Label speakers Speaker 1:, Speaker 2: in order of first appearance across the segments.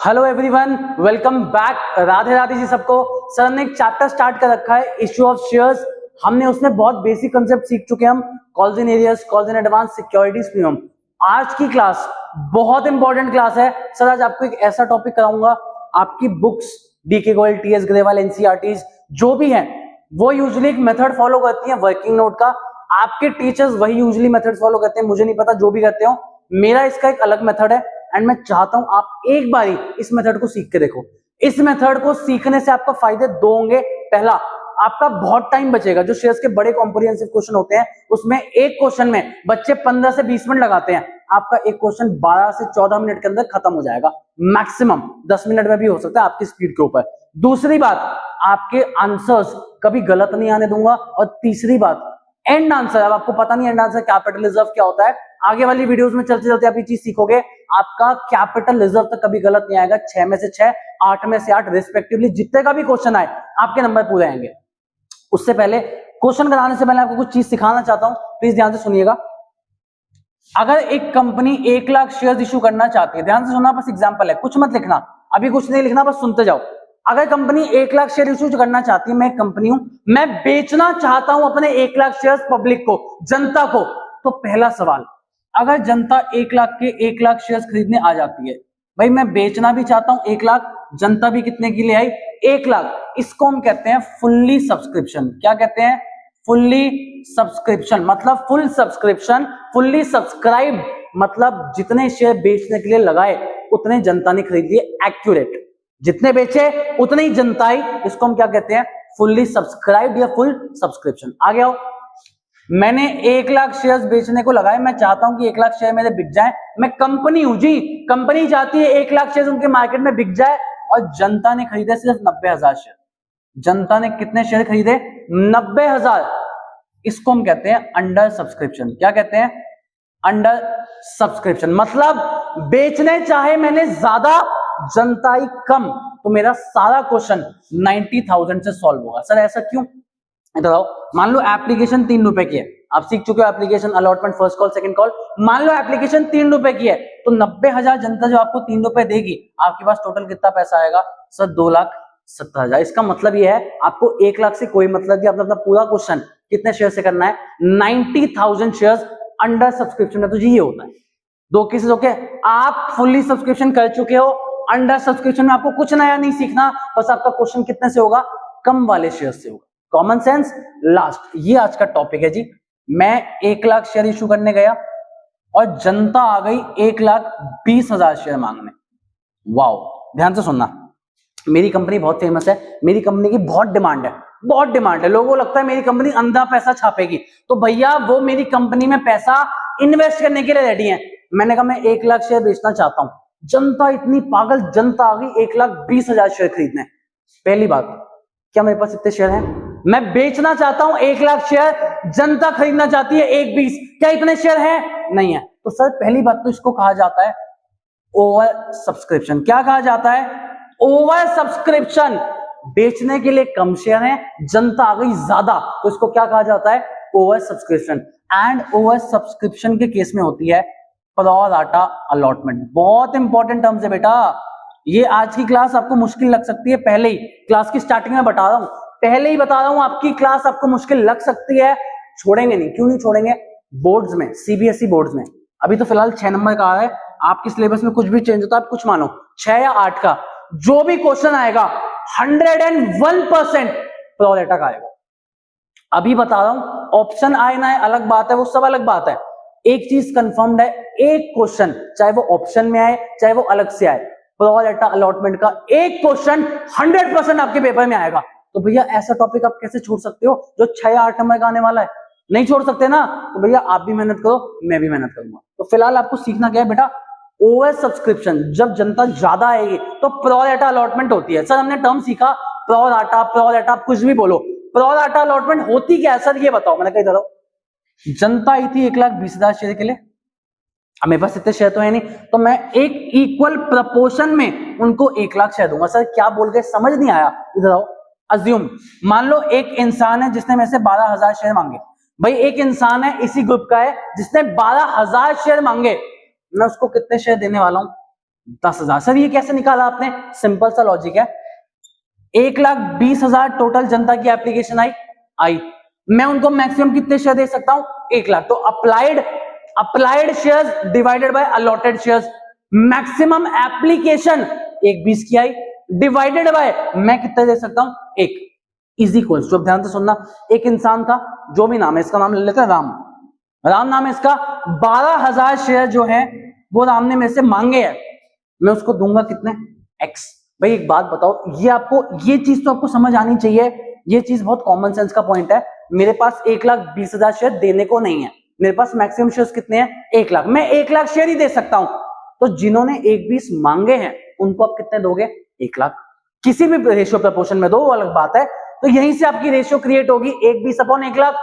Speaker 1: Hello everyone, welcome back. Radhe Radhe ji सबको। Sir ने एक चैप्टर स्टार्ट कर रखा है, इश्यू ऑफ शेयर्स। हमने उसमें बहुत बेसिक कंसेप्ट सीख चुके हैं। हम calls in arrears, calls in advance, securities premium. आज की क्लास बहुत इंपॉर्टेंट क्लास है सर। आज आपको एक ऐसा टॉपिक कराऊंगा, आपकी books DK Goyal, TS Grewal, NCERTs जो भी है वो यूजुअली एक मेथड फॉलो करती है वर्किंग नोट का। आपके टीचर्स वही यूजुअली मेथड फॉलो करते हैं, मुझे नहीं पता जो भी करते हो, मेरा इसका एक अलग मेथड है। एंड मैं चाहता हूं आप एक बारी इस मेथड को सीख के देखो। इस मेथड को सीखने से आपका फायदे दो होंगे। पहला, आपका बहुत टाइम बचेगा। जो शेयर्स के बड़े कॉम्प्रिहेंसिव क्वेश्चन होते हैं उसमें एक क्वेश्चन में बच्चे 15 से 20 मिनट लगाते हैं, आपका एक क्वेश्चन 12 से 14 मिनट के अंदर खत्म हो जाएगा। मैक्सिमम 10 मिनट में भी हो सकता है, आपकी स्पीड के ऊपर। दूसरी बात, आपके आंसर्स कभी गलत नहीं आने दूंगा। और तीसरी बात, एंड आंसर, अब आपको पता नहीं एंड आंसर कैपिटल रिजर्व क्या होता है, आगे वाली वीडियोस में चलते चलते आप ये चीज सीखोगे। आपका कैपिटल रिजर्व तक कभी गलत नहीं आएगा। 6 में से 6, 8 में से 8 रिस्पेक्टिवली जितने का भी क्वेश्चन आए आपके नंबर पूरे आएंगे। उससे पहले, क्वेश्चन कराने से पहले आपको कुछ चीज सिखाना चाहता हूं, प्लीज ध्यान से सुनिएगा। अगर एक कंपनी 1 लाख शेयर इश्यू करना चाहती है, ध्यान से सुनना, बस एग्जांपल है, कुछ मत लिखना, अभी कुछ नहीं लिखना, बस सुनते जाओ। अगर कंपनी 1 लाख शेयर इश्यू करना चाहती है, मैं एक कंपनी हूं, मैं बेचना चाहता हूं अपने 1 लाख शेयर पब्लिक को, जनता को, तो पहला सवाल, अगर जनता 1 लाख के 1 लाख शेयर खरीदने आ जाती है, भाई मैं बेचना भी चाहता हूं 1 लाख, जनता भी कितने के लिए आई, 1 लाख, इसको हम कहते हैं फुल्ली सब्सक्रिप्शन। क्या कहते हैं? Fully subscription. मतलब फुल सब्सक्रिप्शन, फुल्ली सब्सक्राइब, मतलब जितने शेयर बेचने के लिए लगाए उतने जनता ने खरीद लिए। एक्यूरेट, जितने बेचे उतनी ही जनता आई, इसको हम क्या कहते हैं? फुल्ली सब्सक्राइब या फुल सब्सक्रिप्शन। आ गया हो, मैंने 1 लाख शेयर्स बेचने को लगाए, मैं चाहता हूं कि 1 लाख शेयर मेरे बिक जाए। मैं कंपनी हूं जी, कंपनी चाहती है 1 लाख शेयर उनके मार्केट में बिक जाए, और जनता ने खरीदे सिर्फ 90,000 शेयर। जनता ने कितने शेयर खरीदे? 90,000। इसको हम कहते हैं अंडर सब्सक्रिप्शन। क्या कहते हैं? Under subscription. मतलब बेचने चाहे मैंने ज्यादा, जनता ही कम, तो मेरा सारा क्वेश्चन 90,000 से सॉल्व होगा। सर ऐसा क्यों? बताओ। मान लो एप्लीकेशन 3 रुपए की है, आप सीख चुके हो application allotment, first call, second call. मान लो एप्लीकेशन 3 रुपए की है, तो 90,000 जनता जो आपको 3 रुपए देगी, आपके पास टोटल कितना पैसा आएगा? सर 2,70,000। इसका मतलब ये है, आपको 1 लाख से कोई मतलब नहीं, अपना पूरा क्वेश्चन कितने शेयर से करना है? 90,000 शेयर अंडर सब्सक्रिप्शन में। तो जी ये होता है। दो केसेस ओके। आप फुल्ली सब्सक्रिप्शन कर चुके हो, अंडर सब्सक्रिप्शन में आपको कुछ नया नहीं सीखना, बस आपका क्वेश्चन कितने से होगा? कम वाले शेयर से होगा। Common sense. लास्ट, ये आज का टॉपिक है जी। मैं 1 लाख शेयर इशू करने गया और जनता आ गई 1,20,000 शेयर मांगने। वाओ, ध्यान से सुनना, मेरी कंपनी बहुत फेमस है, मेरी कंपनी की बहुत डिमांड है, बहुत डिमांड है। लोगों को लगता है मेरी कंपनी अंधा पैसा छापेगी, तो भैया वो मेरी कंपनी में पैसा इन्वेस्ट करने के लिए रेडी है। मैंने कहा मैं 1 लाख शेयर बेचना चाहता हूं। जनता इतनी पागल, जनता आ गई 1,20,000 शेयर खरीदने। पहली बात, क्या मेरे पास इतने शेयर हैं? मैं बेचना चाहता हूं 1 लाख शेयर, जनता खरीदना चाहती है 1,20,000, क्या इतने शेयर हैं? नहीं है। तो सर पहली बात तो इसको कहा जाता है ओवर सब्सक्रिप्शन। क्या कहा जाता है? Over subscription. बेचने के लिए कम शेयर हैं, जनता आ गई ज्यादा, तो इसको क्या कहा जाता है? Over subscription. And over subscription के केस में होती है प्रो राटा अलॉटमेंट। बहुत इंपॉर्टेंट टर्म्स है बेटा। ये आज की क्लास आपको मुश्किल लग सकती है, पहले ही क्लास की स्टार्टिंग में बता रहा हूं, पहले ही बता रहा हूं, आपकी क्लास आपको मुश्किल लग सकती है। छोड़ेंगे नहीं। क्यों नहीं छोड़ेंगे? बोर्ड्स में, सीबीएसई बोर्ड्स में अभी तो फिलहाल 6 नंबर का आ रहा है, आपके सिलेबस में कुछ भी चेंज होता है, आप कुछ मानो 6 या 8 का जो भी क्वेश्चन आएगा 101% प्रो राटा का आएगा। अभी बता रहा हूं, ऑप्शन आए ना आए अलग बात है, वो सब अलग बात है। एक चीज कंफर्म्ड है, एक क्वेश्चन चाहे वो ऑप्शन में आए चाहे वो अलग से आए, प्रो राटा अलॉटमेंट का एक क्वेश्चन 100% आपके पेपर में आएगा। तो भैया ऐसा टॉपिक आप कैसे छोड़ सकते हो जो 6 या 8 नंबर का आने वाला है? नहीं छोड़ सकते ना। तो भैया आप भी मेहनत करो, मैं भी मेहनत करूंगा। तो फिलहाल आपको सीखना क्या है बेटा? Over subscription. जब जनता ज्यादा आएगी तो प्रो राटा अलॉटमेंट होती है। सर हमने टर्म सीखा प्रो राटा, कुछ भी बोलो, प्रो राटा अलॉटमेंट होती क्या है सर ये बताओ। मैंने कही था, जनता आई थी 1,20,000 शेयर के लिए, अब मेरे पास इतने शेयर तो है नहीं, तो मैं एक इक्वल प्रपोर्शन में उनको 1 लाख शेयर दूंगा। सर क्या बोल गए, समझ नहीं आया? इधर आओ। अज्यूम, मान लो एक इंसान है जिसने मेरे से 12,000 शेयर मांगे। भाई एक इंसान है, इसी ग्रुप का है, जिसने 12,000 शेयर मांगे, मैं उसको कितने शेयर देने वाला हूं? 10,000। सर ये कैसे निकाला आपने? सिंपल सा लॉजिक है, 1,20,000 टोटल जनता की एप्लीकेशन आई, मैं उनको मैक्सिमम कितने शेयर दे सकता हूं? 1,00,000। तो applied shares divided by allotted shares, maximum application 1,20 की आई डिवाइडेड बाय मैं कितने दे सकता हूं? 1 इज इक्वल टू, ध्यान से सुनना, एक इंसान था, जो भी नाम है, इसका नाम ले लेते हैं राम नाम है इसका, 12,000 शेयर जो है वो राम ने मेरे से मांगे हैं, मैं उसको दूंगा कितने? X। भाई एक बात बताओ, ये चीज तो आपको समझ आनी चाहिए, ये चीज बहुत कॉमन सेंस का पॉइंट है। मेरे पास 1,20,000 शेयर देने को नहीं है, मेरे पास मैक्सिमम शेयर्स कितने हैं? 1,00,000, मैं 1,00,000 शेयर ही दे सकता हूं। तो जिन्होंने 1,20 मांगे हैं उनको आप कितने दोगे? 1,00,000। किसी भी रेशियो प्रपोर्शन में दो, वो अलग बात है। तो यहीं से आपकी रेशियो क्रिएट होगी 1,20 अपॉन 1,00,000।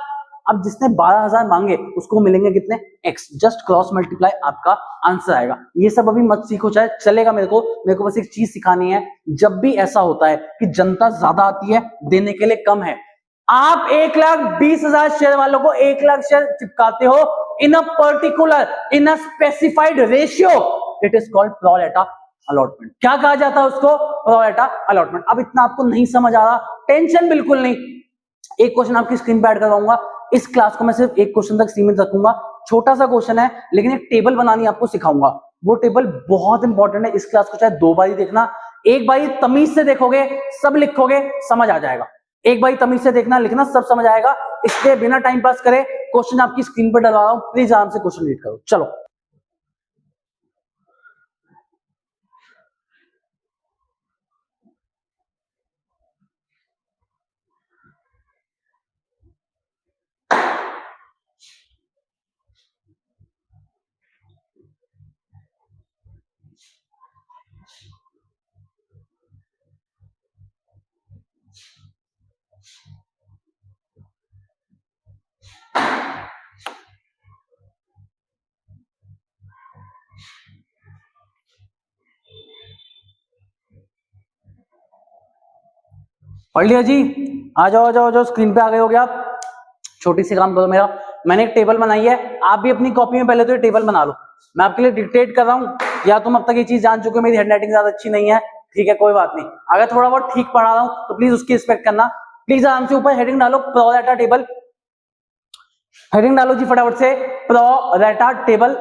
Speaker 1: अब जिसने 12,000 मांगे उसको मिलेंगे कितने? X। जस्ट क्रॉस मल्टीप्लाई, आपका आंसर आएगा। ये सब अभी मत सीखो, चाहे चलेगा, मेरे को बस एक चीज सिखानी है। जब भी ऐसा होता है कि जनता ज्यादा आती है, देने के लिए कम है, आप 1,20,000 शेयर वालों को 1,00,000 शेयर चिपकाते हो in a particular, in a specified ratio, it is called pro rata allotment. क्या कहा जाता है उसको? Pro rata allotment. अब इतना आपको नहीं समझ आ रहा, टेंशन बिल्कुल नहीं, एक क्वेश्चन आपकी स्क्रीन पे ऐड करवाऊंगा। इस क्लास को मैं सिर्फ एक क्वेश्चन तक सीमित रखूंगा, छोटा सा क्वेश्चन है, लेकिन एक टेबल बनानी आपको सिखाऊंगा। वो टेबल बहुत इंपॉर्टेंट है, इस क्लास को चाहे 2 बार ही देखना, एक बार तमीज से देखोगे, सब लिखोगे, समझ आ जाएगा। एक बार तमीज से देखना, लिखना, सब समझ आएगा। इसलिए बिना टाइम पास करे क्वेश्चन आपकी स्क्रीन पर डलवा रहा हूं, प्लीज आराम से क्वेश्चन रीड करो। चलो पढ़ लिया जी? आ जाओ, स्क्रीन पे आ गए हो गया आप? छोटी सी काम करो मेरा, मैंने एक टेबल बनाई है, आप भी अपनी कॉपी में पहले तो ये टेबल बना लो। मैं आपके लिए डिक्टेट कर रहा हूं, या तुम अब तक ये चीज जान चुके हो, मेरी हैंडराइटिंग ज्यादा अच्छी नहीं है, ठीक है, कोई बात नहीं। अगर थोड़ा बहुत ठीक पढ़ा रहा हूं तो प्लीज उसकी रिस्पेक्ट करना। प्लीज आराम से ऊपर हेडिंग डालो, प्रो रेटा टेबल। हेडिंग डालो जी फटाफट से, प्रो रेटा टेबल।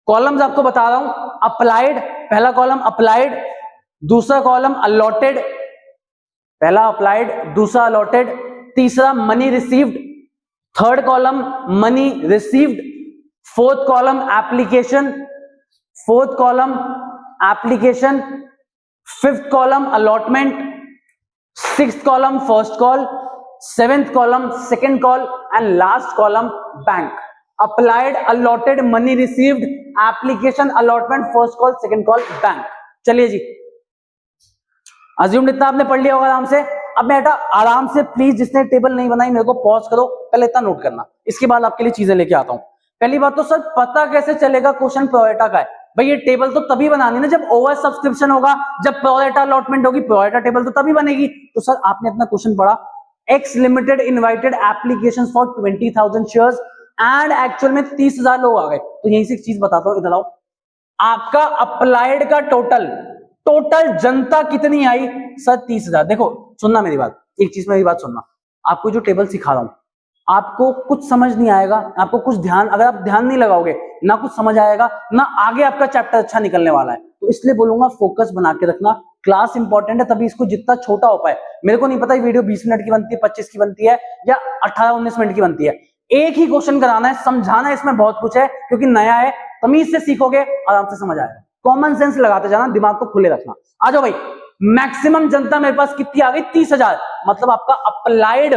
Speaker 1: कॉलम्स आपको बता रहा हूं, अप्लाइड, पहला कॉलम अप्लाइड, दूसरा कॉलम अलॉटेड, पहला अप्लाइड, दूसरा अलॉटेड, तीसरा money received, third column money received, fourth column application, fifth column allotment, sixth column first call, seventh column second call and last column bank. Applied, allotted, money received, application, allotment, first call, second call, bank. चलिए जी, assume इतना आपने पढ़ लिया होगा आराम से। अब बेटा आराम से प्लीज, जिसने टेबल नहीं बनाई मेरे को पॉज करो, पहले इतना नोट करना, इसके बाद आपके लिए चीजें लेके आता हूं। पहली बात तो सर पता कैसे चलेगा क्वेश्चन प्रो रेटा का है? भाई ये टेबल तो तभी बनानी ना जब ओवर सब्सक्रिप्शन होगा, जब प्रो रेटा अलॉटमेंट होगी, प्रो रेटा टेबल तो तभी बनेगी। तो सर आपने अपना क्वेश्चन पढ़ा, x limited invited applications for 20,000 shares and actual में 30,000 लोग आ गए। तो यहीं से एक चीज बताता हूं, इधर आओ, आपका अप्लाइड का टोटल जनता कितनी आई? सर 30,000। देखो सुनना मेरी बात, एक चीज मेरी बात सुनना, आपको जो टेबल सिखा रहा हूं, आपको कुछ समझ नहीं आएगा, आपको कुछ ध्यान, अगर आप ध्यान नहीं लगाओगे ना कुछ समझ आएगा, ना आगे आपका चैप्टर अच्छा निकलने वाला है। तो इसलिए बोलूंगा फोकस बना के रखना, क्लास इंपॉर्टेंट है, तभी इसको जितना छोटा हो पाए। मेरे को नहीं पता वीडियो 20 मिनट की बनती है, 25 की बनती है, या 18-19 मिनट की बनती है। एक ही क्वेश्चन कराना है, समझाना है, इसमें बहुत कुछ है, क्योंकि नया है, तमीज से सीखोगे, आराम से समझ आएगा। कॉमन सेंस लगाते जाना, दिमाग को खुले रखना। आ जाओ भाई, मैक्सिमम जनता मेरे पास कितनी आ गई? 30,000। मतलब आपका अप्लाइड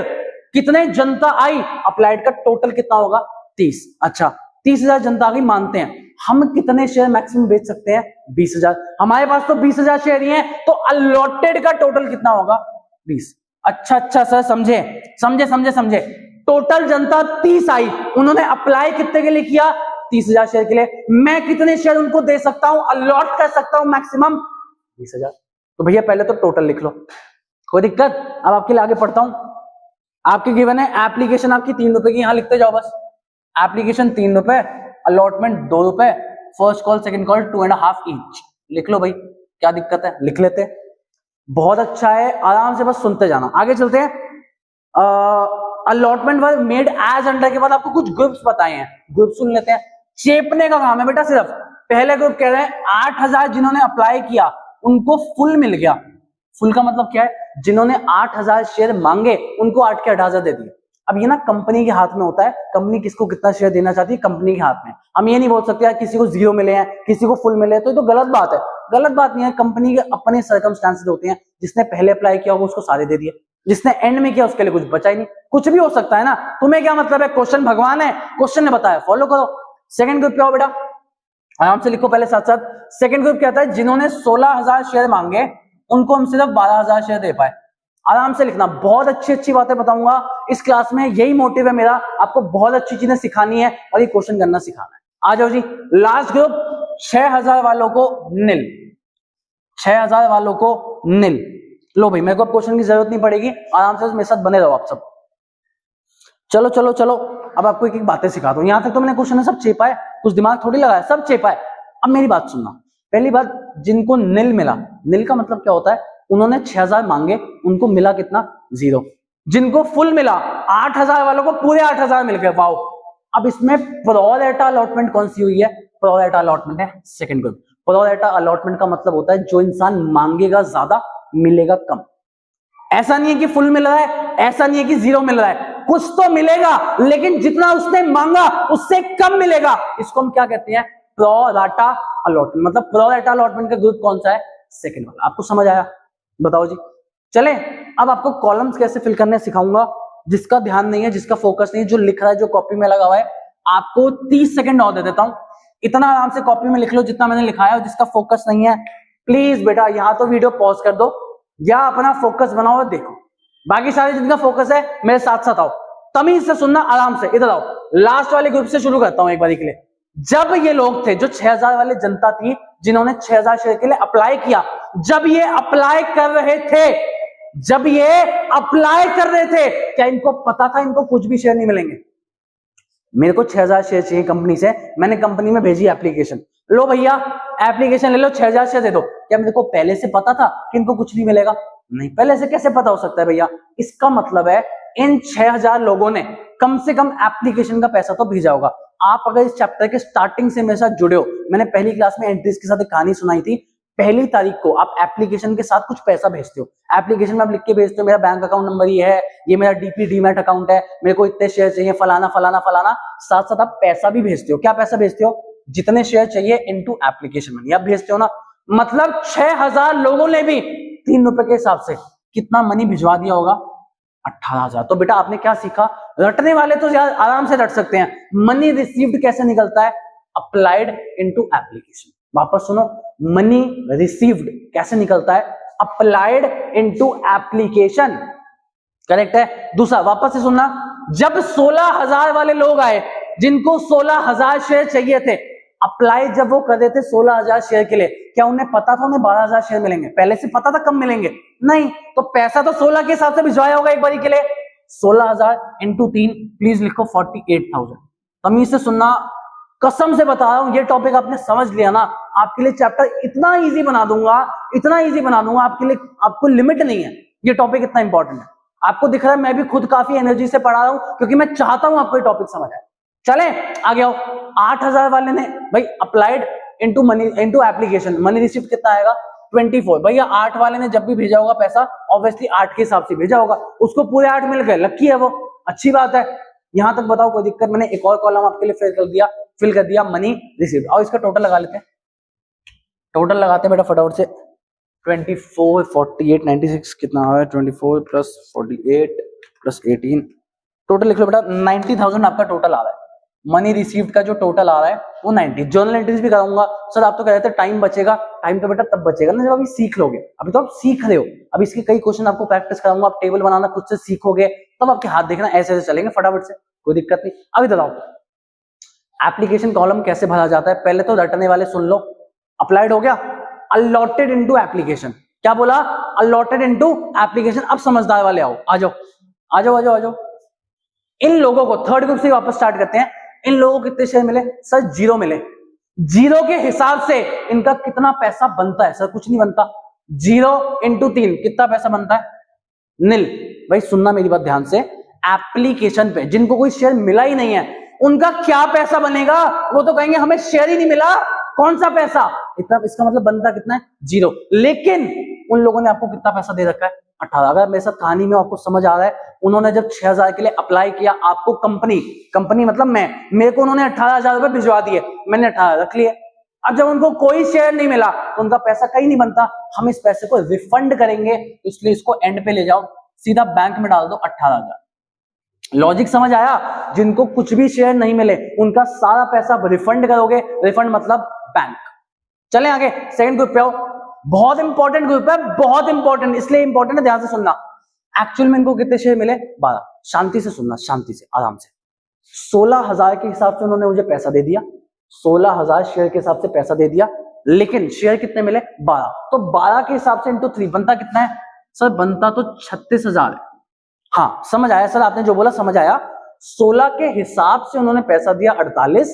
Speaker 1: कितने जनता आई? अप्लाइड का टोटल कितना होगा? 30। अच्छा 30,000 जनता आ गई, मानते हैं। हम कितने शेयर मैक्सिमम बेच सकते हैं? 20,000। हमारे पास तो 20,000 शेयर ही हैं, तो अलॉटेड का टोटल कितना होगा? 20। अच्छा सर, समझे। टोटल जनता 30 आई, उन्होंने अप्लाई कितने के लिए किया? 30,000 शेयर के लिए। मैं कितने शेयर उनको दे सकता हूं, अलॉट कर सकता हूं मैक्सिमम? 20,000। तो भैया पहले तो टोटल लिख लो, कोई दिक्कत? अब आपके लिए आगे पढ़ता हूं। आपके गिवन है एप्लीकेशन आपकी 3 रुपए की, यहां लिखते जाओ बस। एप्लीकेशन 3 रुपए, अलॉटमेंट 2 रुपए, first call second call 2.5 each. लिख लो भाई, क्या दिक्कत है, लिख लेते हैं। बहुत अच्छा है, आराम से बस सुनते जाना। आगे चलते हैं। Allotment were made as under के बाद आपको कुछ ग्रुप्स बताए हैं, ग्रुप सुन लेते हैं। चेपने का काम है बेटा सिर्फ। पहले ग्रुप कह रहे हैं 8000 जिन्होंने अप्लाई किया उनको फुल मिल गया। फुल का मतलब क्या है, जिन्होंने 8000 शेयर मांगे उनको 8 के 8000 दे दिए। अब ये ना कंपनी के हाथ में होता है, कंपनी किसको कितना शेयर देना चाहती है, कंपनी के हाथ में। हम ये नहीं बोल सकते यार किसी को 0 मिले हैं किसी को फुल मिले हैं, तो ये तो गलत बात है। गलत बात नहीं है, कंपनी के अपने सर्कमस्टांसेस होते हैं। जिसने पहले अप्लाई किया होगा उसको सारे दे दिए, जिसने एंड में किया उसके लिए कुछ बचा ही नहीं। कुछ भी हो सकता है ना, तुम्हें क्या मतलब है, क्वेश्चन भगवान है, क्वेश्चन ने बताया फॉलो करो। सेकंड ग्रुप क्या हो बेटा, आराम से लिखो पहले साथ साथ। सेकंड ग्रुप क्या था, जिन्होंने 16000 शेयर मांगे उनको हम सिर्फ 12000 शेयर दे पाए। आराम से लिखना, बहुत अच्छी अच्छी बातें बताऊंगा इस क्लास में, यही मोटिव है मेरा, आपको बहुत अच्छी चीजें सिखानी है और ये क्वेश्चन करना सिखाना है। आ जाओ जी, लास्ट ग्रुप 6000 वालों को निल, 6000 वालों को निल। लो भाई, मेरे को अब क्वेश्चन की जरूरत नहीं पड़ेगी, आराम से मेरे साथ बने रहो आप सब। चलो चलो चलो, अब आपको एक एक बातें सिखाता हूं। यहां तक तो मैंने क्वेश्चन सब चेपा है, कुछ दिमाग थोड़ी लगाया, सब चेपा है। अब मेरी बात सुनना, पहली बात, जिनको निल मिला, निल का मतलब क्या होता है, उन्होंने 6000 मांगे उनको मिला कितना, 0। जिनको फुल मिला 8000 वालों को पूरे 8000 मिल गए, वाओ। अब इसमें प्रो रेटा अलॉटमेंट कौन सी हुई है, प्रो रेटा अलॉटमेंट है second group. Pro rata allotment का मतलब होता है जो इंसान मांगेगा ज्यादा मिलेगा कम। ऐसा नहीं है कि फुल मिल रहा है, ऐसा नहीं है कि 0 मिल रहा है, कुछ तो मिलेगा लेकिन जितना उसने मांगा उससे कम मिलेगा। इसको हम क्या कहते हैं, प्रो रेटा अलॉटमेंट। मतलब प्रो रेटा अलॉटमेंट का ग्रुप कौन सा है, सेकंड वाला। आपको समझ आया, बताओ जी। चले, अब आपको कॉलम्स कैसे फिल करने सिखाऊंगा। जिसका ध्यान नहीं है, जिसका फोकस नहीं है, जो लिख रहा है, जो कॉपी में लगा हुआ है, आपको 30 सेकंड और दे देता हूं। इतना आराम से कॉपी में लिख लो जितना मैंने लिखा है। जिसका फोकस नहीं है प्लीज बेटा यहां तो वीडियो पॉज कर दो या अपना फोकस बनाओ और देखो। बाकी सारे जिनका फोकस है मेरे साथ साथ आओ, तमीज से सुनना, आराम से इधर आओ। लास्ट वाले ग्रुप से शुरू करता हूं एक बार के लिए। जब ये लोग थे, जो 6000 वाले जनता थी जिन्होंने 6000 शेयर के लिए अप्लाई किया, जब ये अप्लाई कर रहे थे, जब ये अप्लाई कर रहे थे, क्या इनको पता था इनको कुछ भी शेयर नहीं मिलेंगे। मेरे को 6000 शेयर चाहिए कंपनी से, मैंने कंपनी में भेजी एप्लीकेशन, लो भैया एप्लीकेशन ले लो, 6000 शेयर दे दो। क्या मेरे को पहले से पता था कि इनको कुछ नहीं मिलेगा, नहीं। पहले से कैसे पता हो सकता है भैया। इसका मतलब है इन 6000 लोगों ने कम से कम एप्लीकेशन का पैसा तो भेजा होगा। आप अगर इस चैप्टर के स्टार्टिंग से मेरे साथ जुड़े हो, मैंने पहली क्लास में एंट्रीज के साथ एक कहानी सुनाई थी। पहली तारीख को आप एप्लीकेशन के साथ कुछ पैसा भेजते हो, एप्लीकेशन में आप लिख के भेजते हो मेरा बैंक अकाउंट नंबर ये है, ये मेरा डीपी डीमैट अकाउंट है, मेरे को इतने शेयर चाहिए, फलाना फलाना फलाना। साथ साथ आप पैसा भी भेजते हो। क्या पैसा भेजते हो, जितने शेयर चाहिए इनटू एप्लीकेशन मनी आप भेजते हो ना। मतलब 6000 लोगों ने भी 3 रुपए के हिसाब से कितना मनी भिजवा दिया होगा, 18000। तो बेटा आपने क्या सीखा, रटने वाले तो आराम से रट सकते हैं। मनी रिसीव्ड कैसे निकलता है, अप्लाइड इनटू एप्लीकेशन। वापस सुनो, मनी रिसीव्ड कैसे निकलता है, अप्लाइड इनटू एप्लीकेशन, करेक्ट है। दूसरा वापस से सुनना, जब 16000 वाले लोग आए जिनको 16000 शेयर चाहिए थे, अप्लाई जब वो कर रहे थे 16000 शेयर के लिए, क्या उन्हें पता था उन्हें 12000 शेयर मिलेंगे, पहले से पता था कम मिलेंगे, नहीं। तो पैसा तो 16 के हिसाब से भिजवाया होगा एक बारी के लिए। 16000 इंटू 3 प्लीज लिखो 48000। तमीज से सुनना, कसम से बता रहा हूं, ये टॉपिक आपने समझ लिया ना, आपके लिए चैप्टर इतना इजी बना दूंगा, इतना इजी बना दूंगा आपके लिए, आपको लिमिट नहीं है। ये टॉपिक इतना इंपॉर्टेंट है। आपको दिख रहा है मैं भी खुद काफी एनर्जी से पढ़ा रहा हूं क्योंकि मैं चाहता हूं आपको ये टॉपिक समझ आए। चले आगे आओ। 8000 वाले ने भाई applied into money into application, money receive कितना आएगा 24। भैया 8 वाले ने जब भी भेजा होगा पैसा ऑब्वियसली 8 के हिसाब से भेजा होगा, उसको पूरे 8 मिल गए, लकी है वो, अच्छी बात है। यहां तक बताओ कोई दिक्कत। मैंने एक और कॉलम आपके लिए फिल कर दिया मनी रिसीव्ड। और इसका टोटल लगा लेते हैं, टोटल लगाते हैं बेटा फटाफट से। 24 48 96 कितना है, 24 प्लस 48 प्लस 18, टोटल लिख लो बेटा 90,000 आपका टोटल आ रहा है। मनी रिसीव्ड का जो टोटल आ रहा है वो 90। जर्नल एंट्रीज भी कराऊंगा सर, आप तो कह रहे थे टाइम बचेगा, टाइम तो बेटा तब बचेगा ना जब अभी सीख लोगे। अभी तो आप सीख रहे हो, अब इसके कई क्वेश्चन आपको प्रैक्टिस कराऊंगा, आप टेबल बनाना खुद से सीखोगे, तब आपके हाथ देखना ऐसे ऐसे चलेंगे फटाफट से, कोई दिक्कत नहीं। अभी बताओ एप्लीकेशन कॉलम कैसे भरा जाता है। पहले तो रटने वाले सुन लो, अप्लाइड हो गया, अलॉटेड इनटू एप्लीकेशन। क्या बोला, अलॉटेड इनटू एप्लीकेशन। अब समझदार वाले आओ, आ जाओ आ जाओ आ जाओ आ जाओ। इन लोगों को थर्ड ग्रुप से वापस स्टार्ट करते हैं। इन लोगों को कितने शेयर मिले सर, 0 मिले। जीरो के हिसाब से इनका कितना पैसा बनता है? सर कुछ नहीं बनता। 0 × 3 कितना पैसा बनता है? नील। भाई सुनना मेरी बात ध्यान से, एप्लीकेशन पे जिनको कोई शेयर मिला ही नहीं है उनका क्या पैसा बनेगा? वो तो कहेंगे हमें शेयर ही नहीं मिला, कौन सा पैसा? इतना, इसका मतलब बनता कितना है? 0। लेकिन उन लोगों ने आपको कितना पैसा दे रखा है? 18। अगर मेरे साथ कहानी में आपको समझ आ रहा है, उन्होंने जब 6000 के लिए अप्लाई किया, आपको कंपनी मतलब मेरे को उन्होंने 18,000 रुपए भिजवा दिए, मैंने 18 रख लिए। अब जब उनको कोई शेयर नहीं मिला तो उनका पैसा कहीं नहीं बनता, हम इस पैसे को रिफंड करेंगे, इसलिए इसको एंड पे ले जाओ, सीधा बैंक में डाल दो 18,000। लॉजिक समझ आया? जिनको कुछ भी शेयर नहीं मिले उनका सारा पैसा रिफंड करोगे, रिफंड मतलब बैंक। चलें आगे, सेकंड ग्रुप पे आओ। बहुत इंपॉर्टेंट ग्रुप है, बहुत इंपॉर्टेंट, इसलिए इंपॉर्टेंट है, ध्यान से सुनना। एक्चुअल में इनको कितने शेयर मिले? 12। शांति से सुनना, शांति से, आराम से। 16,000 के हिसाब से उन्होंने मुझे पैसा दे दिया, 16,000 शेयर के हिसाब से पैसा दे दिया, लेकिन शेयर कितने मिले? 12। तो 12 के हिसाब से इंटू 3 बनता कितना है? सर बनता तो 36,000 है। हाँ समझ आया सर, आपने जो बोला समझ आया। 16 के हिसाब से उन्होंने पैसा दिया 48,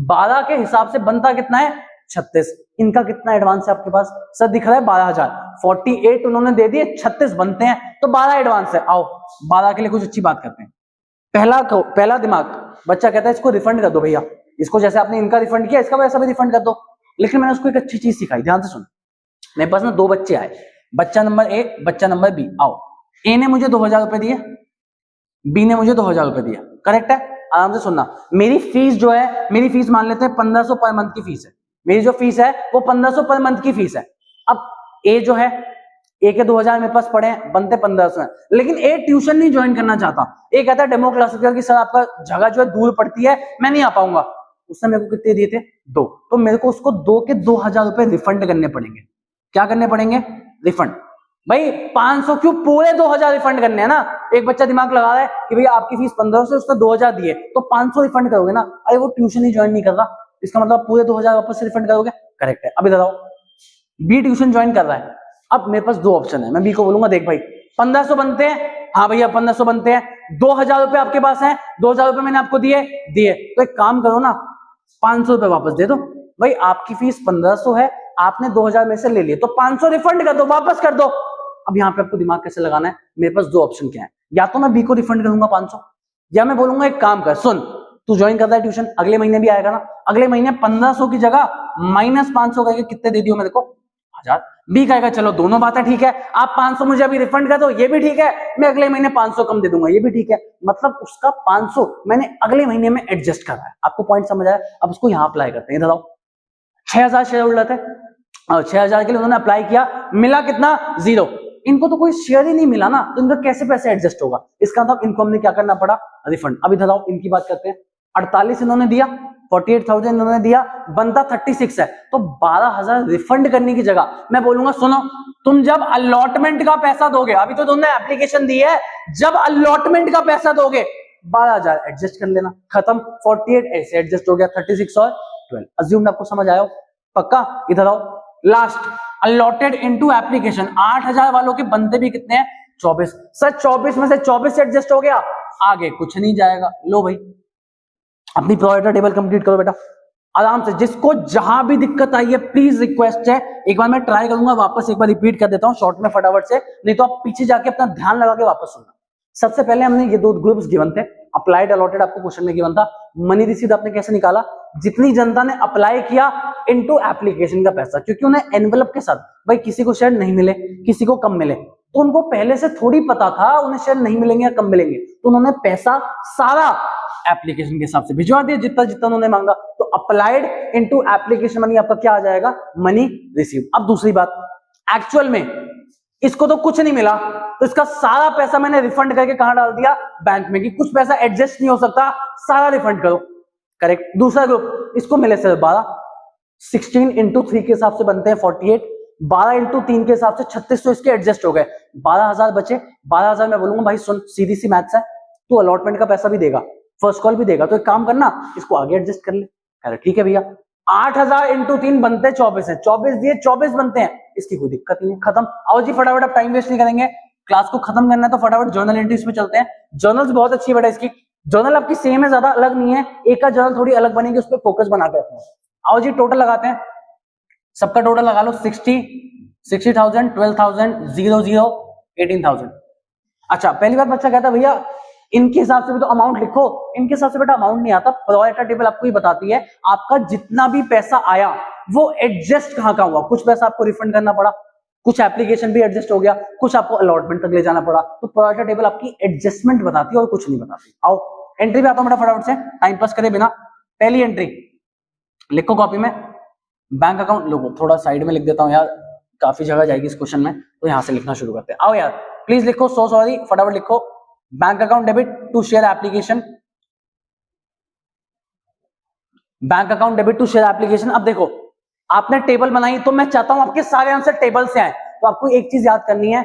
Speaker 1: 12 के हिसाब से बनता कितना है? 36। इनका कितना एडवांस है आपके पास? सर दिख रहा है 12,000। 48 उन्होंने दे दिए, 36 बनते हैं, तो 12 एडवांस है। आओ 12 के लिए कुछ अच्छी बात करते हैं। पहला दिमाग बच्चा कहता है इसको रिफंड कर दो भैया, इसको जैसे आपने इनका रिफंड किया इसका वैसा भी रिफंड कर दो। लेकिन मैंने उसको एक अच्छी चीज सिखाई, ध्यान से सुन। मेरे पास ना 2 बच्चे आए, बच्चा नंबर A, बच्चा नंबर B। आओ, A ने मुझे 2,000 रुपए दिए, B ने मुझे 2,000 रुपए दिया, करेक्ट है? आराम से सुनना। मेरी फीस जो है, मेरी फीस मान लेते हैं 1500 पर मंथ की फीस है। मेरी जो फीस है वो 1500 पर मंथ की फीस है। अब A जो है, A के 2,000 मेरे पास पड़े हैं, बनते 1500 है, लेकिन A ट्यूशन नहीं ज्वाइन करना चाहता। A कहता है डेमो क्लासेस की सर आपका जगह जो है दूर पड़ती है, मैं नहीं आ पाऊंगा। उसने मेरे को कितने दिए थे? 2। तो मेरे को उसको 2 के 2,000 रुपए रिफंड करने पड़ेंगे। क्या करने पड़ेंगे? रिफंड। भाई 500 क्यों, पूरे 2,000 रिफंड करने हैं ना। एक बच्चा दिमाग लगा रहा है कि भैया आपकी फीस 1500, उसने 2,000 दिए तो 500 रिफंड करोगे ना। अरे वो ट्यूशन ही ज्वाइन नहीं कर रहा, इसका मतलब पूरे 2,000 वापस से रिफंड करोगे, करेक्ट है। अब इधर आओ, B ट्यूशन ज्वाइन कर रहा है। अब मेरे पास 2 ऑप्शन है, मैं B को बोलूंगा देख भाई 1500 बनते हैं, हाँ भैया 1500 बनते हैं, 2,000 रुपए आपके पास है, 2,000 रुपए मैंने आपको दिए, तो एक काम करो ना, 500 रुपए वापस दे दो। भाई आपकी फीस 1500 है, आपने 2,000 में से ले लिए, तो 500 रिफंड कर दो, वापस कर दो। अब यहाँ पे आपको दिमाग कैसे लगाना है? मेरे पास 2 ऑप्शन क्या है, या तो मैं B को रिफंड करूंगा 500, या मैं बोलूंगा एक काम कर, सुन तू ज्वाइन करता है ट्यूशन, अगले महीने भी आएगा ना, अगले महीने 1500 की जगह -500 करके कितने दे दियो मेरे को? 1000। B कहेगा चलो दोनों बातें ठीक है, आप 500 मुझे अभी रिफंड कर दो, ये भी ठीक है, मैं अगले महीने 500 कम दे दूंगा, ये भी ठीक है। मतलब उसका 500 मैंने अगले महीने में एडजस्ट करा है। आपको पॉइंट समझ आया? अब उसको यहाँ अप्लाई करते हैं। इधर आओ, 6,000 शेयर होल्डर थे और 6,000 के लिए उन्होंने अप्लाई किया, मिला कितना? 0। इनको तो कोई शेयर ही नहीं मिला ना, तो इनका कैसे पैसे एडजस्ट होगा? इसका मतलब इनको हमने क्या करना पड़ा? रिफंड। अब इधर आओ, इनकी बात करते हैं। 48 इन्होंने दिया, 48,000 इन्होंने दिया, बनता 36 है, तो 12,000 रिफंड करने की जगह मैं बोलूंगा सुनो, तुम जब अलॉटमेंट का पैसा दोगे, अभी तो तुमने एप्लीकेशन दी है, जब अलॉटमेंट का पैसा दोगे 12,000 एडजस्ट कर लेना, खत्म। 48 ऐसे एडजस्ट हो गया, 36 और 12। अज्यूम आपको समझ आया हो? पक्का? इधर आओ, लास्ट अलॉटेड इनटू एप्लीकेशन। 8,000 वालों के बनते भी कितने हैं? 24। सर 24 में से 24 एडजस्ट हो गया, आगे कुछ नहीं जाएगा। लो भाई अपनी प्रोवाइडर टेबल कंप्लीट करो बेटा आराम से। जिसको जहां भी दिक्कत आई है प्लीज रिक्वेस्ट है, एक बार मैं ट्राई करूंगा, वापस एक बार रिपीट कर देता हूं शॉर्ट में फटाफट से, नहीं तो आप पीछे जाके अपना ध्यान लगा के वापस सुनना। सबसे पहले हमने ये 2 ग्रुप्स गिवन थे, अप्लाइड अलॉटेड आपको क्वेश्चन में गिवन था। मनी रिसीव्ड आपने कैसे निकाला? जितनी जनता ने अप्लाई किया इनटू एप्लीकेशन का पैसा, क्योंकि उन्हें एनवेलप के साथ, भाई किसी को शेयर नहीं मिले, किसी को कम मिले, तो उनको पहले से थोड़ी पता था उन्हें शेयर नहीं मिलेंगे या कम मिलेंगे, तो उन्होंने पैसा सारा एप्लीकेशन के हिसाब से भिजवा दिया, जितना जितना उन्होंने मांगा। तो अप्लाइड इनटू एप्लीकेशन मनी आपका क्या आ जाएगा? Money receive. अब दूसरी बात, एक्चुअल में इसको तो कुछ नहीं मिला, तो इसका सारा पैसा मैंने रिफंड करके कहां डाल दिया? बैंक में, कि कुछ पैसा एडजस्ट नहीं हो सकता, सारा रिफंड करो, करेक्ट। दूसरा ग्रुप, इसको मिले सिर्फ 12, 16 × 3 के हिसाब से बनते हैं 48, 12 × 3 के हिसाब से 36, तो इसके एडजस्ट हो गए, 12,000 बचे। 12,000 मैं बोलूंगा भाई सुन, सीधी सी मैथ्स है, तू अलॉटमेंट का पैसा भी देगा, फर्स्ट कॉल भी देगा, तो एक काम करना, इसको आगे एडजस्ट कर ले। अरे ठीक है भैया, 8,000 × 3 बनते 24 है, 24 दिए 24 बनते हैं, इसकी कोई दिक्कत ही नहीं, खत्म। आओ जी फटाफट, अब टाइम वेस्ट नहीं करेंगे, क्लास को खत्म करना है तो फटाफट जर्नल एंट्रीज पे चलते हैं। जर्नल्स बहुत अच्छी बेटा इसकी, जर्नल आपकी सेम है, ज्यादा अलग नहीं है, एक का जर्नल थोड़ी अलग बनेगी, उस पर फोकस बना के रखना। आओ जी टोटल लगाते हैं, सबका टोटल लगा लो 60, 60,000, 12,000, 00, 18,000। अच्छा पहली बात बच्चा कहता है भैया इनके हिसाब से भी तो अमाउंट लिखो, इनके हिसाब से बेटा अमाउंट नहीं आता, प्रो रेटा टेबल आपको ये बताती है आपका जितना भी पैसा आया वो एडजस्ट कहां का हुआ, कुछ पैसा आपको रिफंड करना पड़ा, कुछ एप्लीकेशन भी एडजस्ट हो गया, कुछ आपको अलॉटमेंट तक ले जाना पड़ा, तो प्रो रेटा टेबल आपकी एडजस्टमेंट बताती है और कुछ नहीं बताती। आओ एंट्री पे आता हूं बेटा फटाफट से, टाइम पास करे बिना। पहली एंट्री लिखो कॉपी में, बैंक अकाउंट लोगो, थोड़ा साइड में लिख देता हूं यार, काफी जगह जाएगी इस क्वेश्चन में, तो यहां से लिखना शुरू करते हैं। आओ यार प्लीज लिखो, सो सॉरी, फटाफट लिखो, bank account debit to share application, bank account debit to share application. अब देखो आपने टेबल बनाई, तो मैं चाहता हूं आपके सारे आंसर टेबल से आए, तो आपको एक चीज याद करनी है,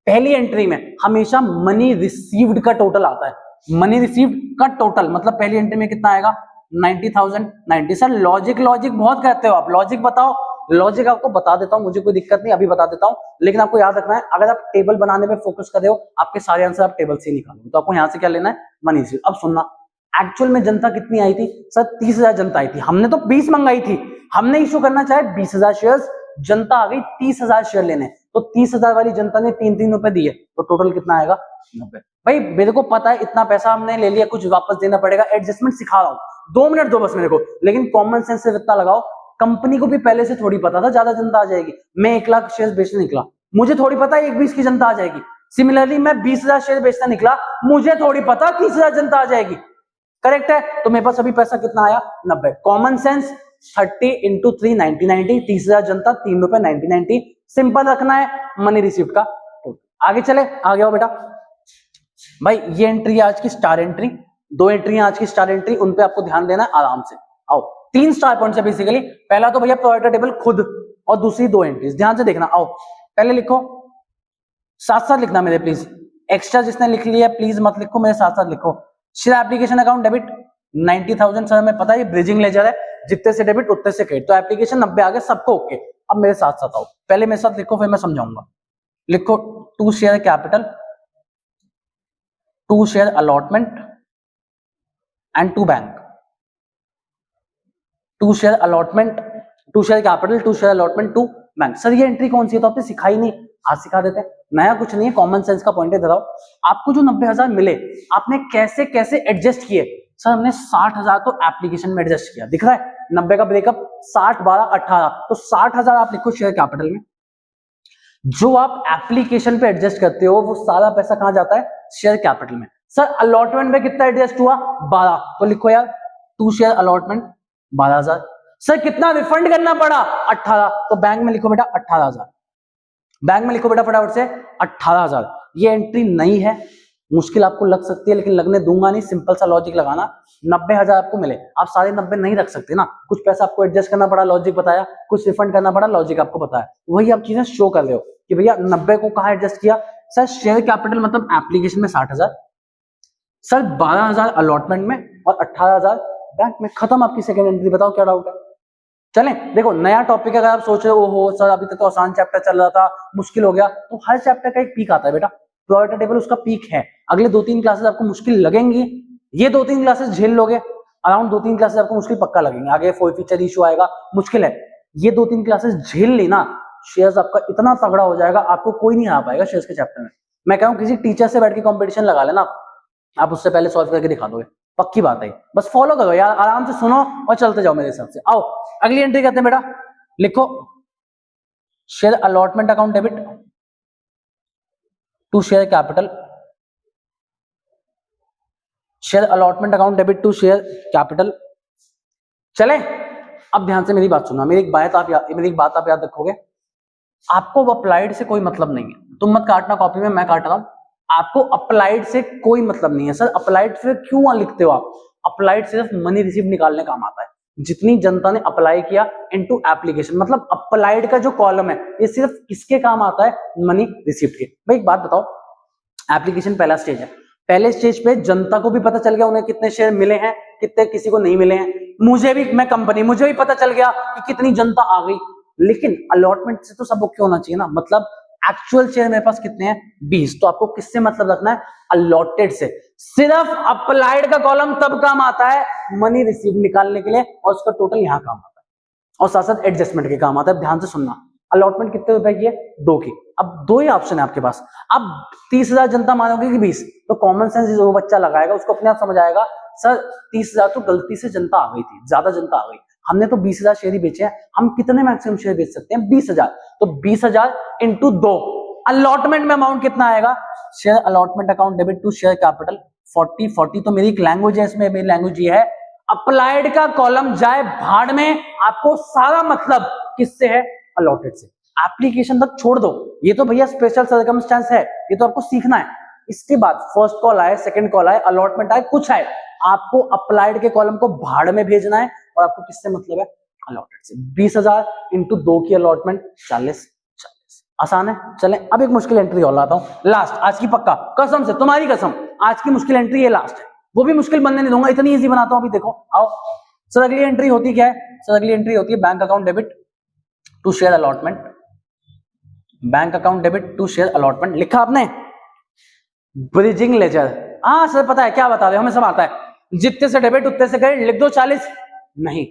Speaker 1: पहली एंट्री में हमेशा मनी रिसीव्ड का टोटल आता है, मनी रिसीव्ड का टोटल, मतलब पहली एंट्री में कितना आएगा 90,000, 90। सर लॉजिक बहुत करते हो आप, लॉजिक बताओ, लॉजिक आपको बता देता हूं, मुझे कोई दिक्कत नहीं, अभी बता देता हूं, लेकिन आपको याद रखना है अगर आप टेबल बनाने में फोकस कर रहे हो आपके सारे आंसर आप टेबल से निकालोगे, तो आपको यहां से क्या लेना है, मनी रिसीव्ड। अब सुनना, एक्चुअल में जनता कितनी आई थी सर, 30,000 जनता आई थी, हमने तो 20 मंगाई थी, हमने इशू करना चाहे 20,000 शेयर्स, जनता आ गई 30,000 शेयर लेने, तो 30,000 वाली जनता ने 3-3 रुपए दिए, तो टोटल कितना आएगा 90। भाई मेरे को पता है इतना पैसा हमने ले लिया, कुछ वापस देना पड़ेगा, एडजस्टमेंट सिखा रहा हूं, 2 मिनट दो बस मेरे को, लेकिन कॉमन सेंस से इतना लगाओ, कंपनी को भी पहले से थोड़ी पता था ज्यादा जनता आ जाएगी, मैं 1 लाख शेयर बेचने निकला, मुझे थोड़ी पता 1-20 की जनता आ जाएगी, सिमिलरली मैं 20,000 शेयर बेचने निकला, मुझे थोड़ी पता 30,000 जनता आ जाएगी, करेक्ट है, तो मेरे पास अभी पैसा कितना आया 90, कॉमन सेंस 30 इंटू 3 90, 30,000 जनता 3 रुपए 90, सिंपल रखना है मनी रिसीव्ड का। आगे चले, आ गया बेटा भाई, ये एंट्री आज की स्टार एंट्री, 2 एंट्री आज की स्टार एंट्री, उन पे आपको ध्यान देना है आराम से। आओ 3 स्टार पॉइंट है बेसिकली, पहला तो भैया प्रो रेटा टेबल खुद, और दूसरी 2 एंट्रीज, ध्यान से देखना। आओ पहले लिखो, साथ साथ लिखना मेरे प्लीज, एक्स्ट्रा जिसने लिख लिया प्लीज मत लिखो, मेरे साथ साथ लिखो। Share application account debit 90,000, sir हमें पता है ये ब्रिजिंग लेजर है, जितने से डेबिट उतने से क्रेडिट, तो एप्लीकेशन 90 आ गए, सबको ओके। अब मेरे साथ साथ आओ, पहले मेरे साथ लिखो फिर मैं समझाऊंगा। लिखो to share capital, to share allotment and to bank, to share allotment, to share capital, to share allotment, to bank. Sir ये एंट्री कौन सी है, तो आपने सिखाई नहीं, आज सिखा देते हैं, नया कुछ नहीं है, कॉमन सेंस का पॉइंट है। दे आपको जो 90,000 मिले आपने कैसे कैसे एडजस्ट किए, सर हमने 60,000 तो एप्लीकेशन में एडजस्ट किया, दिख रहा है 90 का ब्रेकअप, 60, 12, 18, तो 60,000 आप लिखो शेयर कैपिटल में, जो आप एप्लीकेशन पे एडजस्ट करते हो वो सारा पैसा कहां जाता है, शेयर कैपिटल में। सर अलॉटमेंट में कितना एडजस्ट हुआ 12, तो लिखो यार टू शेयर अलॉटमेंट 12,000। सर कितना रिफंड करना पड़ा 18, तो बैंक में लिखो बेटा 18,000, बैंक में लिखो बेटा फटाफट से 18,000। ये एंट्री नहीं है, मुश्किल आपको लग सकती है लेकिन लगने दूंगा नहीं, सिंपल सा लॉजिक लगाना, 90,000 आपको मिले, आप सारे 90 नहीं रख सकते ना, कुछ पैसा आपको एडजस्ट करना पड़ा, लॉजिक बताया, कुछ रिफंड करना पड़ा, लॉजिक आपको बताया, वही आप चीजें शो कर रहे हो कि भैया 90 को कहां एडजस्ट किया। सर शेयर कैपिटल मतलब एप्लीकेशन में 60,000, सर 12,000 अलॉटमेंट में और 18,000 बैंक में, खत्म आपकी सेकेंड एंट्री। बताओ क्या डाउट है। चलें देखो नया टॉपिक, अगर आप सोच रहे हो ओहो सर अभी तक तो आसान चैप्टर चल रहा था मुश्किल हो गया, तो हर चैप्टर का एक पीक आता है बेटा, प्रो रेटा टेबल उसका पीक है। अगले 2-3 क्लासेस आपको मुश्किल लगेंगी, ये 2-3 क्लासेस झेल लोगे, अराउंड 2-3 क्लासेस आपको मुश्किल पक्का लगेंगे, आगे फोर फीचर इशू आएगा, मुश्किल है, ये 2-3 क्लासेस झेल लेना, शेयर्स आपका इतना तगड़ा हो जाएगा आपको कोई नहीं आ पाएगा शेयर्स के चैप्टर में। मैं कहूँ किसी टीचर से बैठ के कॉम्पिटिशन लगा लेना, आप उससे पहले सॉल्व करके दिखा दोगे, पक्की बात है, बस फॉलो करो यार, आराम से सुनो और चलते जाओ मेरे हिसाब से। आओ अगली एंट्री करते हैं बेटा, लिखो share allotment account debit to share capital, share allotment account debit to share capital. चले अब ध्यान से मेरी बात सुनना, मेरी एक बात आप याद रखोगे, आपको अप्लाइड से कोई मतलब नहीं है, तुम मत काटना कॉपी में, मैं काट रहा हूं, आपको अप्लाइड से कोई मतलब नहीं है। सर अप्लाइड फिर क्यों लिखते हो आप, अप्लाइड सिर्फ मनी रिसीव निकालने काम आता है, जितनी जनता ने अप्लाई किया इनटू एप्लीकेशन, मतलब अप्लाइड का जो कॉलम है ये सिर्फ किसके काम आता है, मनी रिसीव्ड के। भाई एक बात बताओ, एप्लीकेशन पहला स्टेज है, पहले स्टेज पे जनता को भी पता चल गया उन्हें कितने शेयर मिले हैं, कितने किसी को नहीं मिले हैं, मुझे भी, मैं कंपनी, मुझे भी पता चल गया कि कितनी जनता आ गई, लेकिन अलॉटमेंट से तो सब ओके होना चाहिए ना, मतलब एक्चुअल शेयर मेरे पास कितने हैं 20, तो आपको किससे मतलब रखना है, अलॉटेड से। सिर्फ अप्लाइड का कॉलम तब काम आता है मनी रिसीव निकालने के लिए, और उसका टोटल यहां काम आता है, और साथ साथ एडजस्टमेंट के काम आता है। ध्यान से सुनना, अलॉटमेंट कितने रुपए की है? 2 की। अब 2 ही ऑप्शन है आपके पास। अब 30,000 जनता मानोगे कि 20, तो कॉमन सेंस जो बच्चा लगाएगा उसको अपने आप समझ आएगा सर 30,000 तो गलती से जनता आ गई थी, ज्यादा जनता आ गई, हमने तो 20,000 शेयर ही बेचे हैं, हम कितने मैक्सिमम शेयर बेच सकते हैं? 20,000। तो 20,000 इंटू 2, अलॉटमेंट में अमाउंट कितना आएगा? Share allotment account debit to share capital 40 तो मेरी एक लैंग्वेज है, इसमें मेरी लैंग्वेज ये है, अप्लाइड का कॉलम जाए भाड़ में, आपको सारा मतलब किससे है? अलॉटेड से। एप्लीकेशन तक छोड़ दो, ये तो भैया स्पेशल सर्कमस्टेंस है, ये तो आपको सीखना है। इसके बाद फर्स्ट कॉल आए, सेकंड कॉल आए, अलॉटमेंट आए, कुछ आए, आपको अप्लाइड के कॉलम को भाड़ में भेजना है और आपको किससे मतलब है? अलॉटेड से। 20,000 इंटू 2 की अलॉटमेंट 40। आसान है। चलें अब एक मुश्किल एंट्री और लाता हूं लास्ट, आज की पक्का, कसम से, तुम्हारी कसम, आज की मुश्किल एंट्री ये लास्ट है, वो भी मुश्किल बनने नहीं दूंगा, इतनी इजी बनाता हूं। अभी देखो, आओ सर, अगली एंट्री होती क्या है? सर अगली एंट्री होती है bank account debit to share allotment. Bank account debit to share allotment लिखा आपने, ब्रिजिंग लेजर। हाँ सर पता है, क्या बता रहे हो, हमें सब आता है, जितने से डेबिट उतने से क्रेडिट, लिख दो 40। नहीं,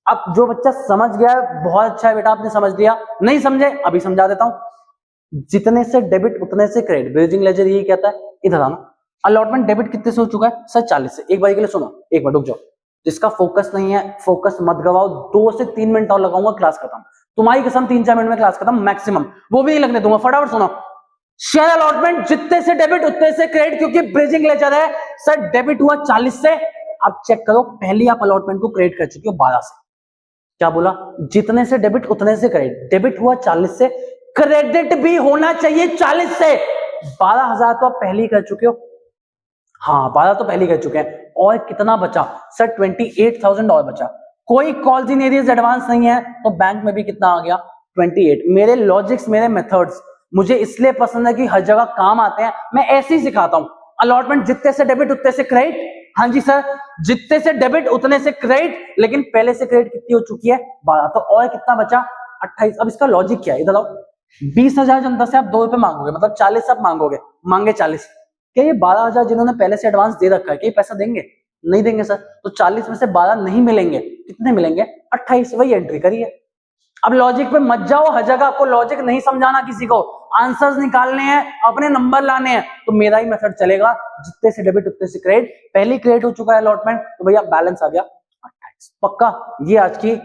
Speaker 1: अब जो बच्चा समझ गया बहुत अच्छा है बेटा, आपने समझ लिया, नहीं समझे अभी समझा देता हूं। जितने से डेबिट उतने से क्रेडिट, ब्रिजिंग लेजर यही कहता है। इधर आना, अलॉटमेंट डेबिट कितने से हो चुका है? सर 40 से। एक बार के लिए सुनो, एक बार रुक जाओ, जिसका फोकस नहीं है फोकस मत गवाओ, 2 से 3 मिनट और लगाऊंगा, क्लास खत्म, तुम्हारी कसम 3-4 मिनट में क्लास खत्म मैक्सिमम, वो भी नहीं लगने दूंगा। फटाफट सुनो, शेयर अलॉटमेंट जितने से डेबिट उतने से क्रेडिट, क्योंकि ब्रिजिंग लेजर है। सर डेबिट हुआ 40 से, अब चेक करो, पहली आप अलॉटमेंट को क्रेडिट कर चुके हो 12 से। क्या बोला? जितने से डेबिट उतने से क्रेडिट, डेबिट हुआ 40 से, क्रेडिट भी होना चाहिए 40 से। 12,000 तो आप पहले ही कर चुके हो, हाँ 12 तो पहले कर चुके हैं, और कितना बचा? सर 28,000 और बचा। कोई कॉल्स इन एरियाज एडवांस नहीं है, तो बैंक में भी कितना आ गया? 28। मेरे लॉजिक्स, मेरे मेथड्स मुझे इसलिए पसंद है कि हर जगह काम आते हैं, मैं ऐसे ही सिखाता हूं। अलॉटमेंट जितने से डेबिट उतने से क्रेडिट, हाँ जी सर, जितने से डेबिट उतने से क्रेडिट, लेकिन पहले से क्रेडिट कितनी हो चुकी है? 12, तो और कितना बचा? 28। अब इसका लॉजिक क्या है? इधर आओ, 20,000 जनता से आप 2 रुपए मांगोगे, मतलब 40 आप मांगोगे, मांगे 40, क्या ये 12,000 जिन्होंने पहले से एडवांस दे रखा है, क्या ये पैसा देंगे? नहीं देंगे सर, तो 40 में से 12 नहीं मिलेंगे, कितने मिलेंगे? 28। वही एंट्री करिए। अब लॉजिक पे मत जाओ, हर जगह आपको लॉजिक नहीं समझाना किसी को, आंसर्स निकालने हैं, अपने नंबर लाने हैं, तो मेरा ही मेथड चलेगा, जितने से डेबिट उतने से क्रेडिट। पहली क्रेडिट हो चुका है अलॉटमेंट, तो भैया बैलेंस आ गया 28। पक्का? ये आज की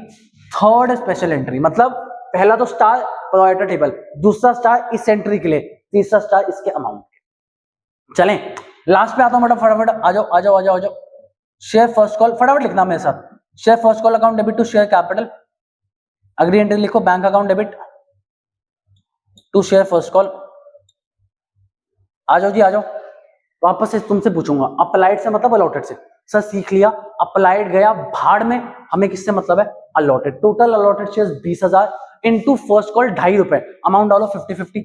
Speaker 1: थर्ड स्पेशल एंट्री, मतलब पहला तो स्टार प्रोवाइडर टेबल, दूसरा स्टार इस एंट्री के लिए, तीसरा स्टार इसके अमाउंट। चलें लास्ट पे आता हूं, फटाफट आ जाओ आ जाओ आ जाओ आ जाओ। शेयर फर्स्ट कॉल, फटाफट लिखना मेरे साथ, share first call account debit to share capital. अगली एंट्री लिखो, bank account debit to share first call. आ जाओ जी आ जाओ। वापस से तुमसे पूछूंगा, अप्लाइड से मतलब अलॉटेड से? सर सीख लिया, अप्लाइड गया भाड़ में, हमें किससे मतलब है? Allotted. Total allotted share 20,000 into first call 2.5 रुपए, अमाउंट डालो 50-50,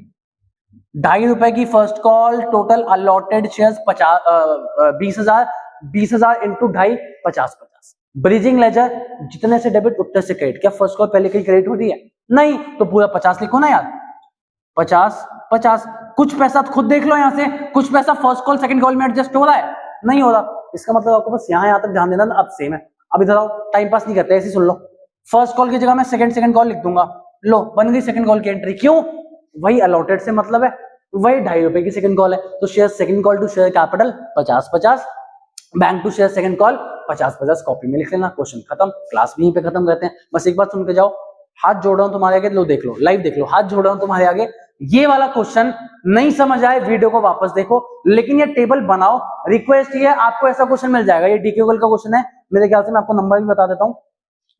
Speaker 1: 2.5 रुपए की first call, total allotted shares 20,000, 20,000 into 2.5, 50-50। Bridging ledger जितने से डेबिट उतने से क्रेडिट, क्या फर्स्ट कॉल पहले कहीं क्रेडिट होती है? नहीं, तो पूरा 50 लिखो ना यार, 50-50। कुछ पैसा खुद देख लो, यहां से कुछ पैसा फर्स्ट कॉल सेकंड कॉल में एडजस्ट हो रहा है, नहीं हो रहा, इसका मतलब आपको बस यहां तक ध्यान देना, अब सेम है। अब इधर आओ, टाइम पास नहीं करते, ऐसे सुन लो, फर्स्ट कॉल की जगह मैं सेकंड कॉल लिख दूंगा, लो बन गई सेकंड कॉल की एंट्री। क्यों? वही अलॉटेड से मतलब है, वही 2.5 रुपए की सेकंड कॉल है, तो share second call to share capital 50-50, bank to share second call 50-50। Copy में लिख लेना, क्वेश्चन खत्म, क्लास भी यहीं पे खत्म करते हैं। बस एक बात सुन के जाओ, हाथ जोड़ रहा हूं तुम्हारे आगे, लो देख लो, लाइव देख लो, हाथ जोड़ रहा हूं तुम्हारे आगे। ये वाला क्वेश्चन नहीं समझ आए वीडियो को वापस देखो, लेकिन ये टेबल बनाओ। रिक्वेस्ट ये है, आपको ऐसा क्वेश्चन मिल जाएगा, ये डीक्यूएल का क्वेश्चन है, मेरे ख्याल से मैं आपको नंबर भी बता देता हूँ,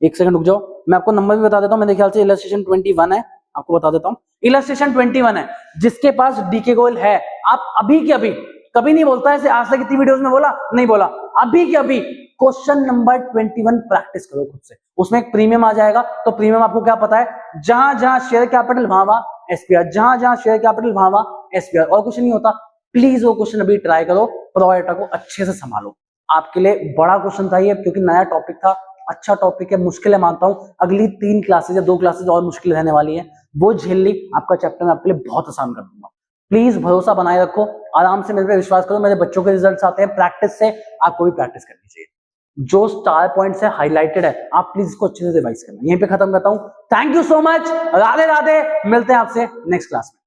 Speaker 1: एक सेकंड रुक जाओ, मैं आपको नंबर भी बता देता हूँ, मेरे ख्याल से इलस्ट्रेशन 21 है, आपको बता देता हूँ, इलस्ट्रेशन 21 है। जिसके पास डीके गोल है, आप अभी के अभी, कभी नहीं बोलता है आज तक कितनी वीडियोस में बोला, नहीं बोला, अभी के अभी क्वेश्चन नंबर 21 प्रैक्टिस करो खुद से, उसमें एक प्रीमियम आ जाएगा। तो प्रीमियम आपको क्या पता है, जहां जहां शेयर कैपिटल वहां वहां एसपीआर, जहां जहां शेयर कैपिटल वहां वहां एसपीआर, और कुछ नहीं होता। प्लीज वो क्वेश्चन अभी ट्राई करो, प्रोवाइडर को अच्छे से संभालो, आपके लिए बड़ा क्वेश्चन था ये, क्योंकि नया टॉपिक था, अच्छा टॉपिक है, मुश्किल है मानता हूं, अगली 3 क्लासेज या 2 क्लासेज और मुश्किल रहने वाली है, वो झेल ली, आपका चैप्टर मैं आपके लिए बहुत आसान कर दूंगा। प्लीज भरोसा बनाए रखो, आराम से मेरे पे विश्वास करो, मेरे बच्चों के रिजल्ट्स आते हैं प्रैक्टिस से, आपको भी प्रैक्टिस करनी चाहिए। जो स्टार पॉइंट से हाईलाइटेड है आप प्लीज इसको अच्छे से रिवाइज करना। यहीं पे खत्म करता हूं। Thank you so much, Radhe Radhe, मिलते हैं आपसे नेक्स्ट क्लास में।